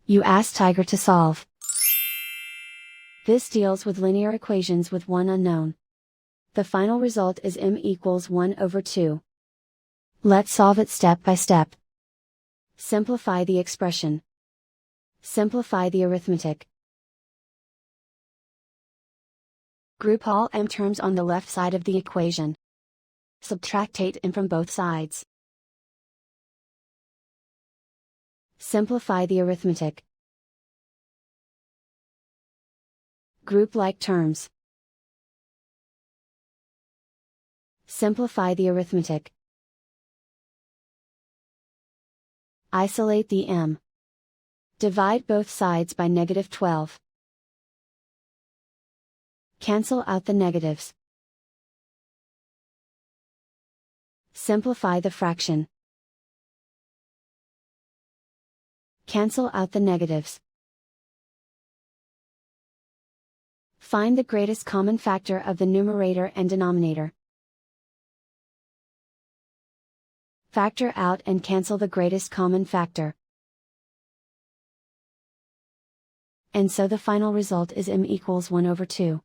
You ask Tiger to solve. This deals with linear equations with one unknown. The final result is m equals 1 over 2. Let's solve it step by step. Simplify the expression. Simplify the arithmetic. Group all m terms on the left side of the equation. Subtract 8m from both sides. Simplify the arithmetic. Group like terms. Simplify the arithmetic. Isolate the m. Divide both sides by -12. Cancel out the negatives. Simplify the fraction. Cancel out the negatives. Find the greatest common factor of the numerator and denominator. Factor out and cancel the greatest common factor. And so the final result is m equals 1 over 2.